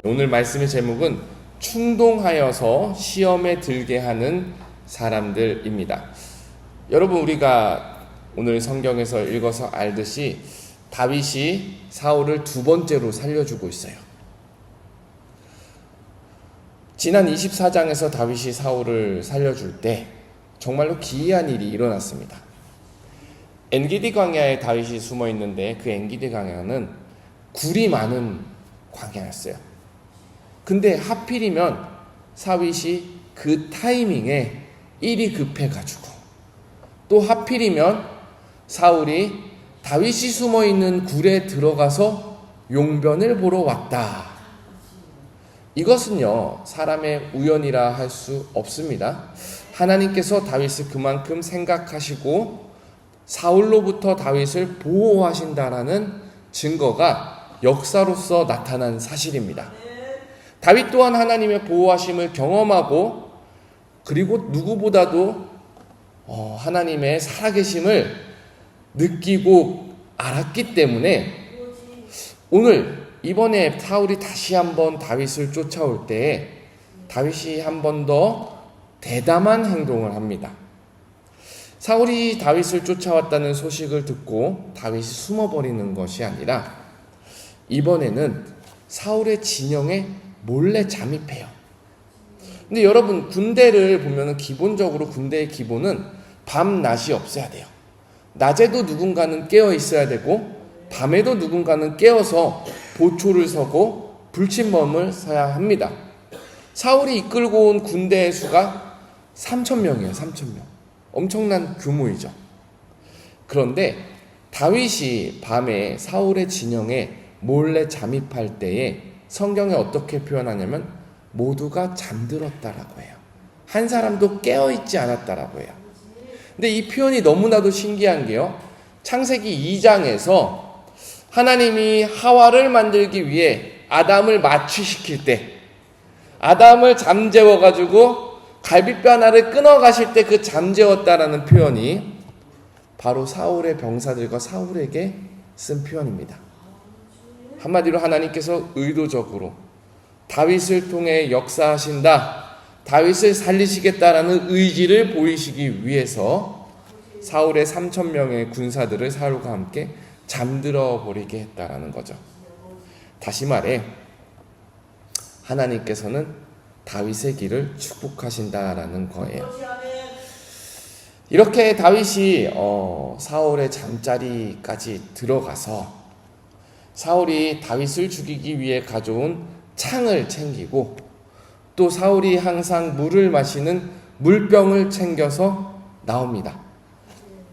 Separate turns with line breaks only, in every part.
오늘 말씀의 제목은 충동하여서 시험에 들게 하는 사람들입니다. 여러분, 우리가 오늘 성경에서 읽어서 알듯이 다윗이 사울을 두 번째로 살려주고 있어요. 지난 24장에서 다윗이 사울을 살려줄 때 정말로 기이한 일이 일어났습니다. 엔기디 광야에 다윗이 숨어 있는데 그 엔기디 광야는 굴이 많은 광야였어요. 근데 하필이면 사윗이 그 타이밍에 일이 급해가지고, 또 하필이면 사울이 다윗이 숨어있는 굴에 들어가서 용변을 보러 왔다. 이것은요, 사람의 우연이라 할 수 없습니다. 하나님께서 다윗을 그만큼 생각하시고 사울로부터 다윗을 보호하신다라는 증거가 역사로서 나타난 사실입니다. 다윗 또한 하나님의 보호하심을 경험하고, 그리고 누구보다도 하나님의 살아계심을 느끼고 알았기 때문에 오늘 이번에 사울이 다시 한번 다윗을 쫓아올 때에 다윗이 한 번 더 대담한 행동을 합니다. 사울이 다윗을 쫓아왔다는 소식을 듣고 다윗이 숨어버리는 것이 아니라 이번에는 사울의 진영에 몰래 잠입해요. 근데 여러분, 군대를 보면은 기본적으로 군대의 기본은 밤낮이 없어야 돼요. 낮에도 누군가는 깨어 있어야 되고 밤에도 누군가는 깨어서 보초를 서고 불침범을 서야 합니다. 사울이 이끌고 온 군대의 수가 3,000명이에요. 3,000명. 엄청난 규모이죠. 그런데 다윗이 밤에 사울의 진영에 몰래 잠입할 때에 성경에 어떻게 표현하냐면 모두가 잠들었다라고 해요. 한 사람도 깨어있지 않았다라고 해요. 근데 이 표현이 너무나도 신기한 게요, 창세기 2장에서 하나님이 하와를 만들기 위해 아담을 마취시킬 때, 아담을 잠재워가지고 갈비뼈 하나를 끊어가실 때 그 잠재웠다라는 표현이 바로 사울의 병사들과 사울에게 쓴 표현입니다. 한마디로 하나님께서 의도적으로 다윗을 통해 역사하신다, 다윗을 살리시겠다라는 의지를 보이시기 위해서 사울의 3,000명의 군사들을 사울과 함께 잠들어 버리게 했다라는 거죠. 다시 말해 하나님께서는 다윗의 길을 축복하신다라는 거예요. 이렇게 다윗이 사울의 잠자리까지 들어가서 사울이 다윗을 죽이기 위해 가져온 창을 챙기고, 또 사울이 항상 물을 마시는 물병을 챙겨서 나옵니다.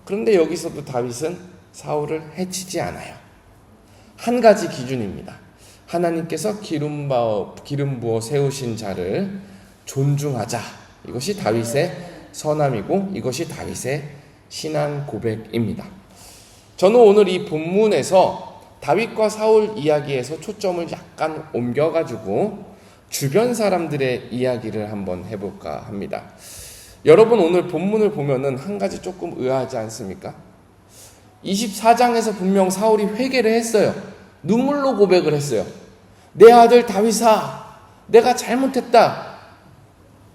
그런데 여기서도 다윗은 사울을 해치지 않아요. 한 가지 기준입니다. 하나님께서 기름 부어 세우신 자를 존중하자. 이것이 다윗의 선함이고 이것이 다윗의 신앙 고백입니다. 저는 오늘 이 본문에서 다윗과 사울 이야기에서 초점을 약간 옮겨가지고 주변 사람들의 이야기를 한번 해볼까 합니다. 여러분, 오늘 본문을 보면은 한 가지 조금 의아하지 않습니까? 24장에서 분명 사울이 회개를 했어요. 눈물로 고백을 했어요. 내 아들 다윗아, 내가 잘못했다.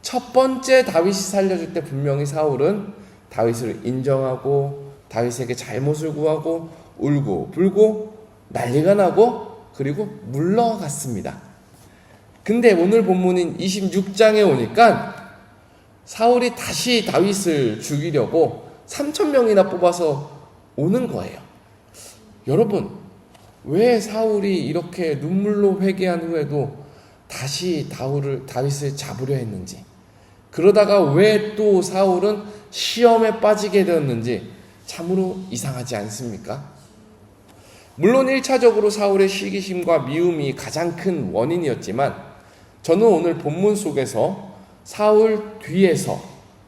첫 번째 다윗이 살려줄 때 분명히 사울은 다윗을 인정하고 다윗에게 잘못을 구하고 울고 불고 난리가 나고 그리고 물러갔습니다. 근데 오늘 본문인 26장에 오니까 사울이 다시 다윗을 죽이려고 3,000명이나 뽑아서 오는 거예요. 여러분, 왜 사울이 이렇게 눈물로 회개한 후에도 다시 다윗을 잡으려 했는지, 그러다가 왜 또 사울은 시험에 빠지게 되었는지 참으로 이상하지 않습니까? 물론 1차적으로 사울의 시기심과 미움이 가장 큰 원인이었지만, 저는 오늘 본문 속에서 사울 뒤에서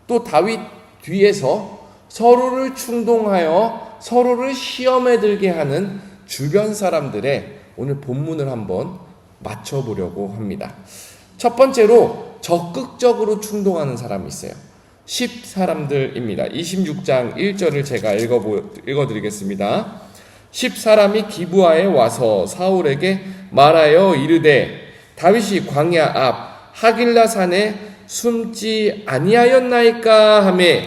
또 다윗 뒤에서 서로를 충동하여 서로를 시험에 들게 하는 주변 사람들의 오늘 본문을 한번 맞춰보려고 합니다. 첫 번째로 적극적으로 충동하는 사람이 있어요. 10사람들입니다. 26장 1절을 제가 읽어드리겠습니다. 10사람이 기브아에 와서 사울에게 말하여 이르되 다윗이 광야 앞 하길라 산에 숨지 아니하였나이까 하매,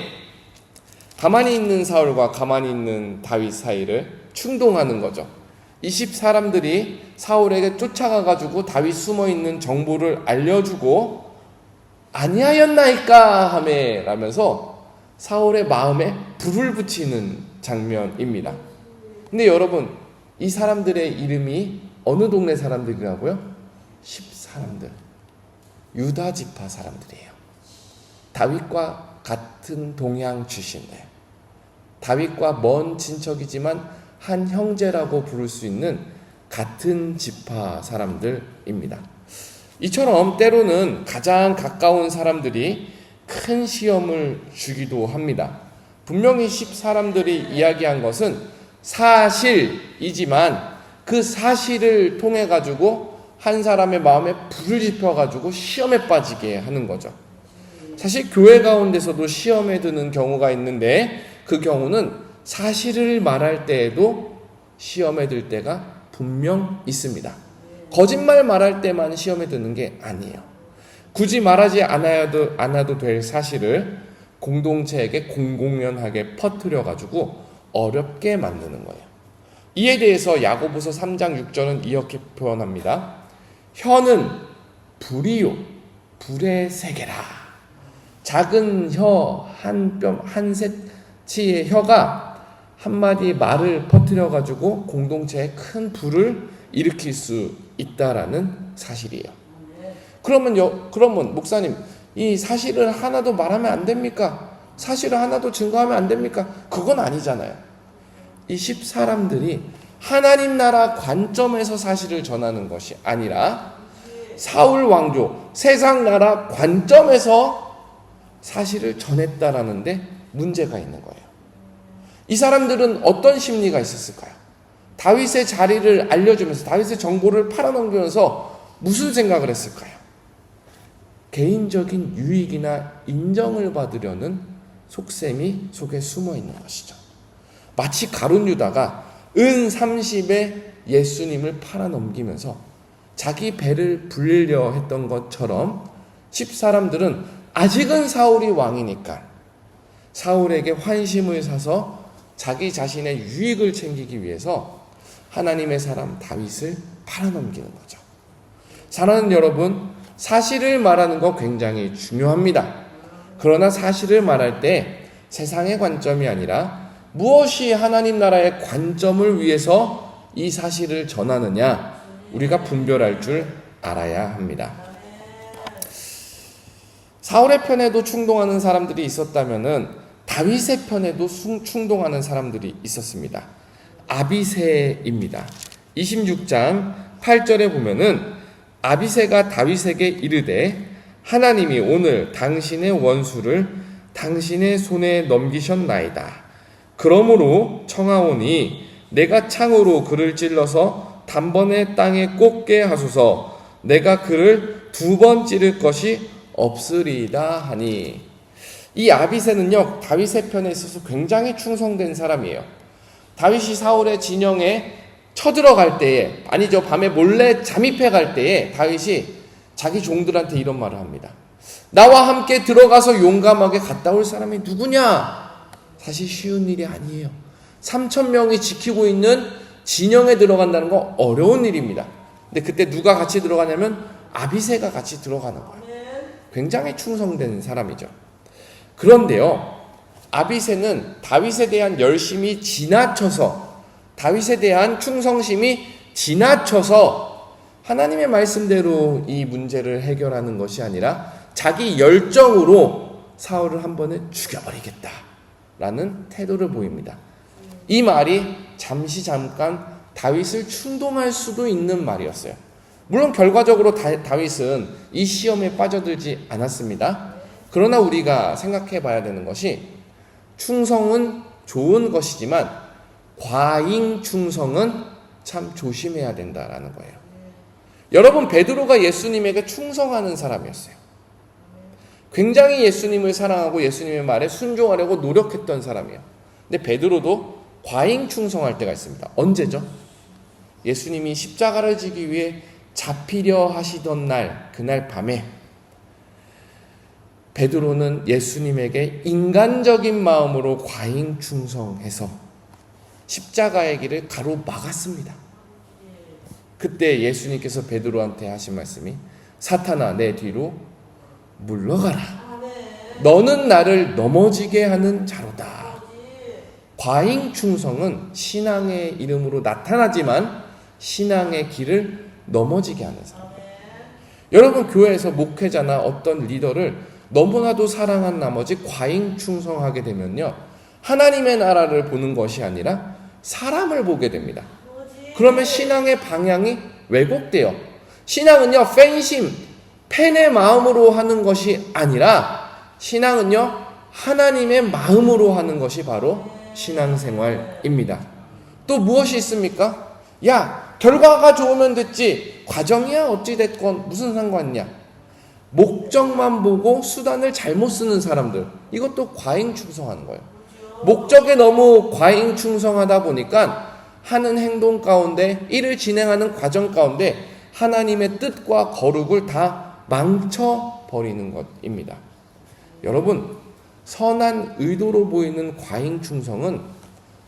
가만히 있는 사울과 가만히 있는 다윗 사이를 충동하는 거죠. 20사람들이 사울에게 쫓아가가지고 다윗 숨어있는 정보를 알려주고 아니하였나이까 하매 라면서 사울의 마음에 불을 붙이는 장면입니다. 근데 여러분, 이 사람들의 이름이 어느 동네 사람들이라고요? 10사람들, 유다 지파 사람들이에요. 다윗과 같은 동양 출신들, 다윗과 먼 친척이지만 한 형제라고 부를 수 있는 같은 지파 사람들입니다. 이처럼 때로는 가장 가까운 사람들이 큰 시험을 주기도 합니다. 분명히 10사람들이 이야기한 것은 사실이지만 그 사실을 통해 가지고 한 사람의 마음에 불을 지펴 가지고 시험에 빠지게 하는 거죠. 사실 교회 가운데서도 시험에 드는 경우가 있는데, 그 경우는 사실을 말할 때에도 시험에 들 때가 분명 있습니다. 거짓말 말할 때만 시험에 드는 게 아니에요. 굳이 말하지 않아도 될 사실을 공동체에게 공공연하게 퍼뜨려 가지고 어렵게 만드는 거예요. 이에 대해서 야고보서 3장 6절은 이렇게 표현합니다. 혀는 불이요 불의 세계라. 작은 혀 한 뼘 한 세치의 혀가 한마디 말을 퍼뜨려 가지고 공동체에 큰 불을 일으킬 수 있다라는 사실이에요. 그러면 목사님, 이 사실을 하나도 말하면 안 됩니까? 사실을 하나도 증거하면 안 됩니까? 그건 아니잖아요. 이 10사람들이 하나님 나라 관점에서 사실을 전하는 것이 아니라 사울 왕조, 세상 나라 관점에서 사실을 전했다라는데 문제가 있는 거예요. 이 사람들은 어떤 심리가 있었을까요? 다윗의 자리를 알려주면서, 다윗의 정보를 팔아넘기면서 무슨 생각을 했을까요? 개인적인 유익이나 인정을 받으려는 속셈이 속에 숨어 있는 것이죠. 마치 가룟 유다가 은 30에 예수님을 팔아넘기면서 자기 배를 불리려 했던 것처럼 10사람들은 아직은 사울이 왕이니까 사울에게 환심을 사서 자기 자신의 유익을 챙기기 위해서 하나님의 사람 다윗을 팔아넘기는 거죠. 사랑하는 여러분, 사실을 말하는 거 굉장히 중요합니다. 그러나 사실을 말할 때 세상의 관점이 아니라 무엇이 하나님 나라의 관점을 위해서 이 사실을 전하느냐, 우리가 분별할 줄 알아야 합니다. 사울의 편에도 충동하는 사람들이 있었다면은 다윗의 편에도 충동하는 사람들이 있었습니다. 아비새입니다. 26장 8절에 보면은 아비새가 다윗에게 이르되 하나님이 오늘 당신의 원수를 당신의 손에 넘기셨나이다. 그러므로 청하오니 내가 창으로 그를 찔러서 단번에 땅에 꽂게 하소서. 내가 그를 2번 찌를 것이 없으리이다 하니. 이 아비새는요, 다윗의 편에 있어서 굉장히 충성된 사람이에요. 다윗이 사울의 진영에 쳐들어갈 때에, 아니죠, 밤에 몰래 잠입해 갈 때에 다윗이 자기 종들한테 이런 말을 합니다. 나와 함께 들어가서 용감하게 갔다 올 사람이 누구냐? 사실 쉬운 일이 아니에요. 3,000명이 지키고 있는 진영에 들어간다는 거 어려운 일입니다. 근데 그때 누가 같이 들어가냐면 아비새가 같이 들어가는 거예요. 굉장히 충성된 사람이죠. 그런데요, 아비새는 다윗에 대한 열심이 지나쳐서, 다윗에 대한 충성심이 지나쳐서 하나님의 말씀대로 이 문제를 해결하는 것이 아니라 자기 열정으로 사울을 한 번에 죽여버리겠다라는 태도를 보입니다. 이 말이 잠깐 다윗을 충동할 수도 있는 말이었어요. 물론 결과적으로 다윗은 이 시험에 빠져들지 않았습니다. 그러나 우리가 생각해 봐야 되는 것이, 충성은 좋은 것이지만 과잉 충성은 참 조심해야 된다라는 거예요. 여러분, 베드로가 예수님에게 충성하는 사람이었어요. 굉장히 예수님을 사랑하고 예수님의 말에 순종하려고 노력했던 사람이에요. 근데 베드로도 과잉 충성할 때가 있습니다. 언제죠? 예수님이 십자가를 지기 위해 잡히려 하시던 날, 그날 밤에 베드로는 예수님에게 인간적인 마음으로 과잉 충성해서 십자가의 길을 가로막았습니다. 그때 예수님께서 베드로한테 하신 말씀이 사탄아 내 뒤로 물러가라. 너는 나를 넘어지게 하는 자로다. 과잉 충성은 신앙의 이름으로 나타나지만 신앙의 길을 넘어지게 하는 사람. 여러분 교회에서 목회자나 어떤 리더를 너무나도 사랑한 나머지 과잉 충성하게 되면요, 하나님의 나라를 보는 것이 아니라 사람을 보게 됩니다. 그러면 신앙의 방향이 왜곡돼요. 신앙은요, 팬의 마음으로 하는 것이 아니라 신앙은요, 하나님의 마음으로 하는 것이 바로 신앙생활입니다. 또 무엇이 있습니까? 야, 결과가 좋으면 됐지. 과정이야 어찌됐건 무슨 상관이냐. 목적만 보고 수단을 잘못 쓰는 사람들, 이것도 과잉 충성하는 거예요. 목적에 너무 과잉 충성하다 보니까 하는 행동 가운데, 일을 진행하는 과정 가운데 하나님의 뜻과 거룩을 다 망쳐버리는 것입니다. 여러분, 선한 의도로 보이는 과잉 충성은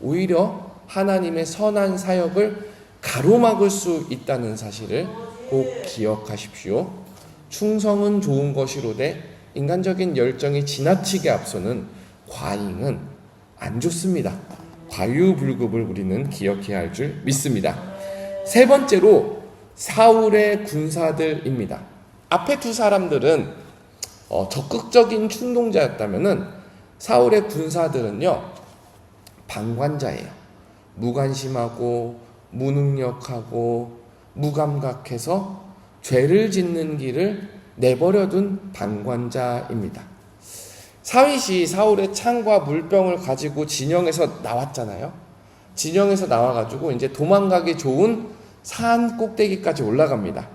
오히려 하나님의 선한 사역을 가로막을 수 있다는 사실을 꼭 기억하십시오. 충성은 좋은 것이로되 인간적인 열정이 지나치게 앞서는 과잉은 안 좋습니다. 과유불급을 우리는 기억해야 할 줄 믿습니다. 세 번째로 사울의 군사들입니다. 앞에 두 사람들은 적극적인 충동자였다면은 사울의 군사들은요, 방관자예요. 무관심하고 무능력하고 무감각해서 죄를 짓는 길을 내버려둔 방관자입니다. 사윗이 사울의 창과 물병을 가지고 진영에서 나왔잖아요. 진영에서 나와가지고 이제 도망가기 좋은 산 꼭대기까지 올라갑니다.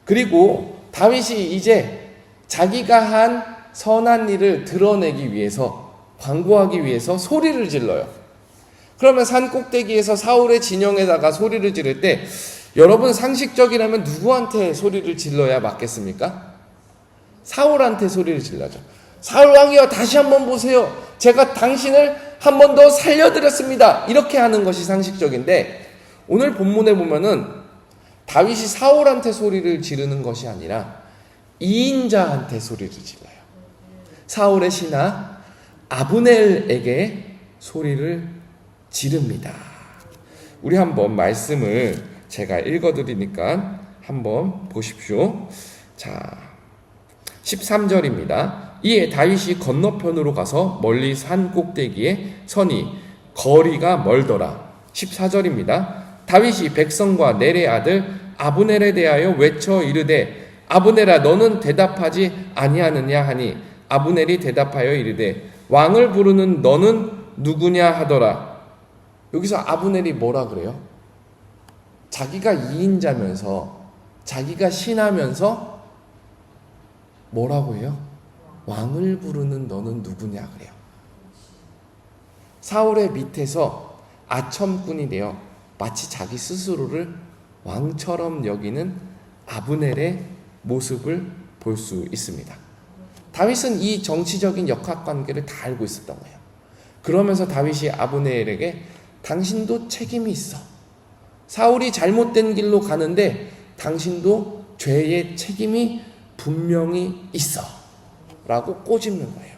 그리고 다윗이 이제 자기가 한 선한 일을 드러내기 위해서, 광고하기 위해서 소리를 질러요. 그러면 산 꼭대기에서 사울의 진영에다가 소리를 지를 때 여러분 상식적이라면 누구한테 소리를 질러야 맞겠습니까? 사울한테 소리를 질러죠. 사울 왕이여, 다시 한번 보세요. 제가 당신을 한 번 더 살려드렸습니다. 이렇게 하는 것이 상식적인데, 오늘 본문에 보면은 다윗이 사울한테 소리를 지르는 것이 아니라 이인자한테 소리를 질러요. 사울의 신하 아브넬에게 소리를 지릅니다. 우리 한번 말씀을 제가 읽어드리니까 한번 보십시오. 자, 13절입니다. 이에 다윗이 건너편으로 가서 멀리 산 꼭대기에 서니 거리가 멀더라. 14절입니다. 다윗이 백성과 넬의 아들 아브넬에 대하여 외쳐 이르되 아브넬아 너는 대답하지 아니하느냐 하니 아브넬이 대답하여 이르되 왕을 부르는 너는 누구냐 하더라. 여기서 아브넬이 뭐라 그래요? 자기가 이인자면서, 자기가 신하면서 뭐라고 해요? 왕을 부르는 너는 누구냐 그래요. 사울의 밑에서 아첨꾼이 되어 마치 자기 스스로를 왕처럼 여기는 아브넬의 모습을 볼 수 있습니다. 다윗은 이 정치적인 역학관계를 다 알고 있었던 거예요. 그러면서 다윗이 아브넬에게 당신도 책임이 있어. 사울이 잘못된 길로 가는데 당신도 죄의 책임이 분명히 있어. 라고 꼬집는 거예요.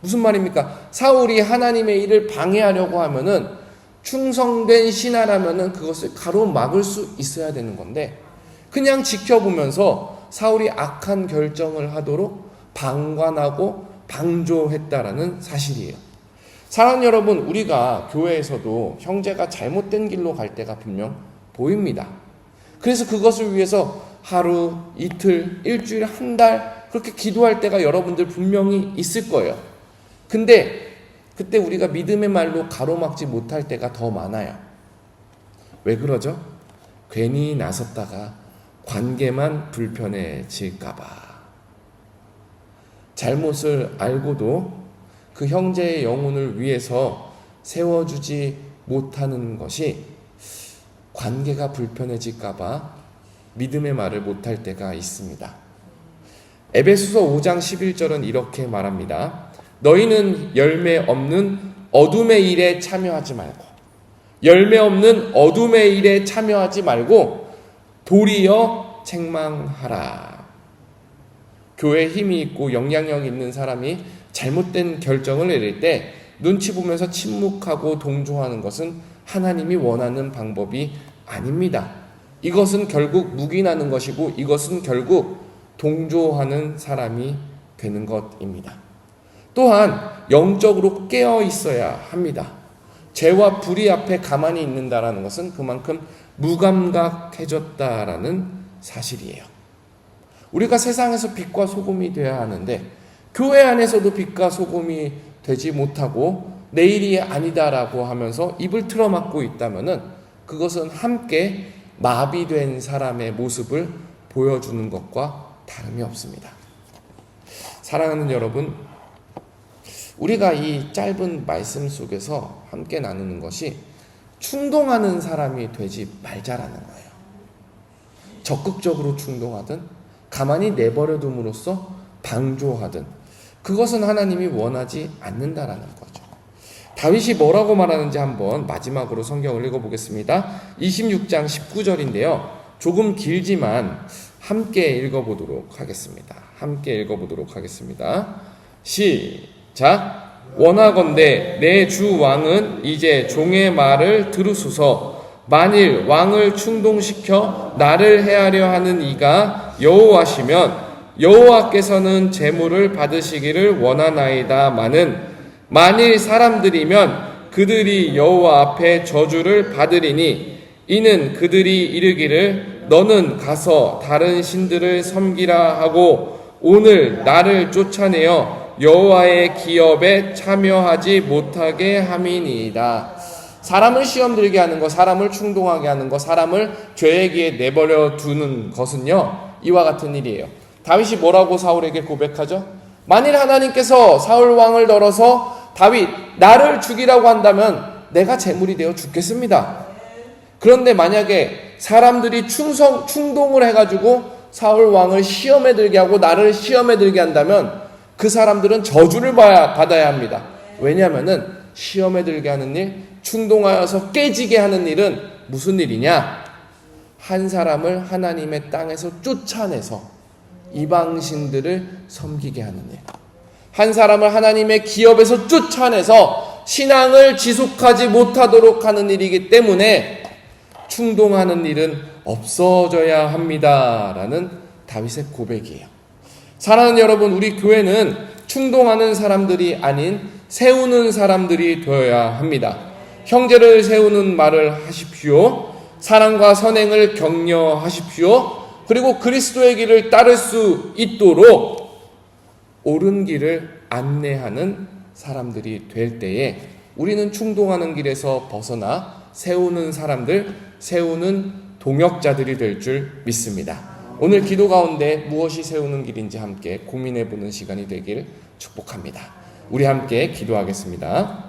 무슨 말입니까? 사울이 하나님의 일을 방해하려고 하면은 충성된 신하라면은 그것을 가로막을 수 있어야 되는 건데, 그냥 지켜보면서 사울이 악한 결정을 하도록 방관하고 방조했다라는 사실이에요. 사랑하는 여러분, 우리가 교회에서도 형제가 잘못된 길로 갈 때가 분명 보입니다. 그래서 그것을 위해서 하루, 이틀, 일주일, 한 달 그렇게 기도할 때가 여러분들 분명히 있을 거예요. 근데 그때 우리가 믿음의 말로 가로막지 못할 때가 더 많아요. 왜 그러죠? 괜히 나섰다가 관계만 불편해질까 봐. 잘못을 알고도 그 형제의 영혼을 위해서 세워주지 못하는 것이 관계가 불편해질까 봐 믿음의 말을 못할 때가 있습니다. 에베소서 5장 11절은 이렇게 말합니다. 너희는 열매 없는 어둠의 일에 참여하지 말고, 열매 없는 어둠의 일에 참여하지 말고 도리어 책망하라. 교회에 힘이 있고 영향력 있는 사람이 잘못된 결정을 내릴 때 눈치 보면서 침묵하고 동조하는 것은 하나님이 원하는 방법이 아닙니다. 이것은 결국 묵인하는 것이고, 이것은 결국 동조하는 사람이 되는 것입니다. 또한 영적으로 깨어 있어야 합니다. 죄와 불의 앞에 가만히 있는다라는 것은 그만큼 무감각해졌다라는 사실이에요. 우리가 세상에서 빛과 소금이 되어야 하는데 교회 안에서도 빛과 소금이 되지 못하고 내일이 아니다라고 하면서 입을 틀어막고 있다면은 그것은 함께 마비된 사람의 모습을 보여주는 것과 다름이 없습니다. 사랑하는 여러분, 우리가 이 짧은 말씀 속에서 함께 나누는 것이 충동하는 사람이 되지 말자라는 거예요. 적극적으로 충동하든 가만히 내버려 둠으로써 방조하든 그것은 하나님이 원하지 않는다라는 거죠. 다윗이 뭐라고 말하는지 한번 마지막으로 성경을 읽어보겠습니다. 26장 19절인데요. 조금 길지만 함께 읽어보도록 하겠습니다. 시작. 원하건대 내 주 왕은 이제 종의 말을 들으소서. 만일 왕을 충동시켜 나를 해하려 하는 이가 여호와시면 여호와께서는 재물을 받으시기를 원하나이다마는 만일 사람들이면 그들이 여호와 앞에 저주를 받으리니 이는 그들이 이르기를 너는 가서 다른 신들을 섬기라 하고 오늘 나를 쫓아내어 여호와의 기업에 참여하지 못하게 함이니이다. 사람을 시험 들게 하는 것, 사람을 충동하게 하는 것, 사람을 죄의 기에 내버려 두는 것은요, 이와 같은 일이에요. 다윗이 뭐라고 사울에게 고백하죠? 만일 하나님께서 사울 왕을 널어서 다윗 나를 죽이라고 한다면 내가 제물이 되어 죽겠습니다. 그런데 만약에 사람들이 충동을 해가지고 사울 왕을 시험에 들게 하고 나를 시험에 들게 한다면 그 사람들은 저주를 받아야 합니다. 왜냐하면은 시험에 들게 하는 일, 충동하여서 깨지게 하는 일은 무슨 일이냐? 한 사람을 하나님의 땅에서 쫓아내서 이방신들을 섬기게 하는 일. 한 사람을 하나님의 기업에서 쫓아내서 신앙을 지속하지 못하도록 하는 일이기 때문에 충동하는 일은 없어져야 합니다라는 다윗의 고백이에요. 사랑하는 여러분, 우리 교회는 충동하는 사람들이 아닌 세우는 사람들이 되어야 합니다. 형제를 세우는 말을 하십시오. 사랑과 선행을 격려하십시오. 그리고 그리스도의 길을 따를 수 있도록 옳은 길을 안내하는 사람들이 될 때에 우리는 충동하는 길에서 벗어나 세우는 사람들, 세우는 동역자들이 될 줄 믿습니다. 오늘 기도 가운데 무엇이 세우는 길인지 함께 고민해보는 시간이 되길 축복합니다. 우리 함께 기도하겠습니다.